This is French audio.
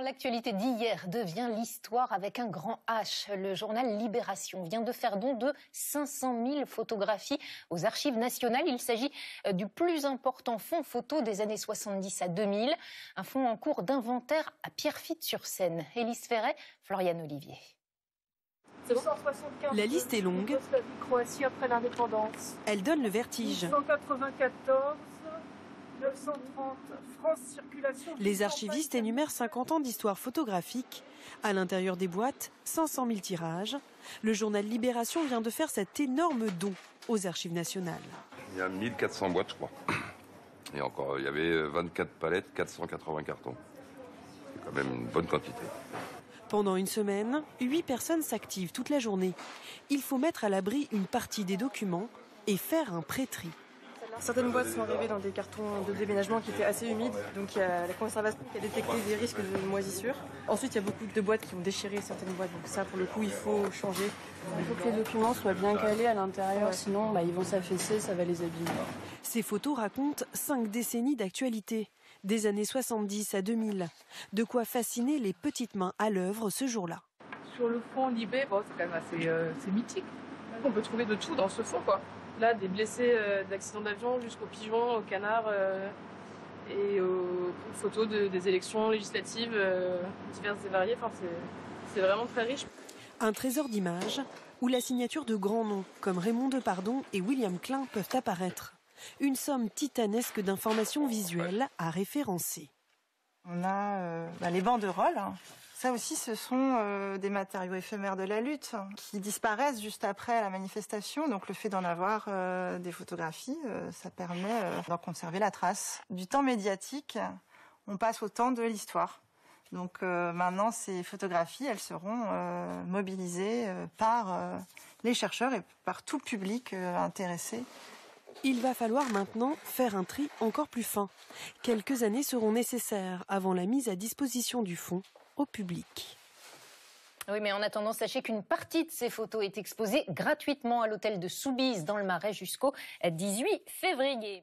l'actualité d'hier devient l'histoire avec un grand H. Le journal Libération vient de faire don de 500 000 photographies aux archives nationales. Il s'agit du plus important fonds photo des années 70 à 2000. Un fonds en cours d'inventaire à Pierrefitte-sur-Seine. Élise Ferret, Floriane Olivier. La liste est longue. Croatie après l'indépendance. Elle donne le vertige. 194, 930, France circulation. Les archivistes énumèrent 50 ans d'histoire photographique. À l'intérieur des boîtes, 500 000 tirages. Le journal Libération vient de faire cet énorme don aux archives nationales. Il y a 1400 boîtes, je crois. Et encore, il y avait 24 palettes, 480 cartons. C'est quand même une bonne quantité. Pendant une semaine, 8 personnes s'activent toute la journée. Il faut mettre à l'abri une partie des documents et faire un pré-tri. Certaines boîtes sont arrivées dans des cartons de déménagement qui étaient assez humides, donc il y a la conservation qui a détecté des risques de moisissure. Ensuite, il y a beaucoup de boîtes qui ont déchiré certaines boîtes, donc ça, pour le coup, il faut changer. Il faut que les documents soient bien calés à l'intérieur, sinon ils vont s'affaisser, ça va les abîmer. Ces photos racontent 5 décennies d'actualité, des années 70 à 2000. De quoi fasciner les petites mains à l'œuvre ce jour-là. Sur le fond Libé, bon, c'est quand même assez mythique. On peut trouver de tout dans ce fond, quoi. Là, des blessés d'accidents d'avion jusqu'aux pigeons, aux canards et aux photos des élections législatives diverses et variées. Enfin, c'est vraiment très riche. Un trésor d'images où la signature de grands noms comme Raymond Depardon et William Klein peuvent apparaître. Une somme titanesque d'informations visuelles à référencer. On a les banderoles. Ça aussi, ce sont des matériaux éphémères de la lutte qui disparaissent juste après la manifestation. Donc le fait d'en avoir des photographies, ça permet d'en conserver la trace. Du temps médiatique, on passe au temps de l'histoire. Donc maintenant, ces photographies, elles seront mobilisées par les chercheurs et par tout public intéressé. Il va falloir maintenant faire un tri encore plus fin. Quelques années seront nécessaires avant la mise à disposition du fonds au public. Oui, mais en attendant, sachez qu'une partie de ces photos est exposée gratuitement à l'hôtel de Soubise dans le Marais jusqu'au 18 février.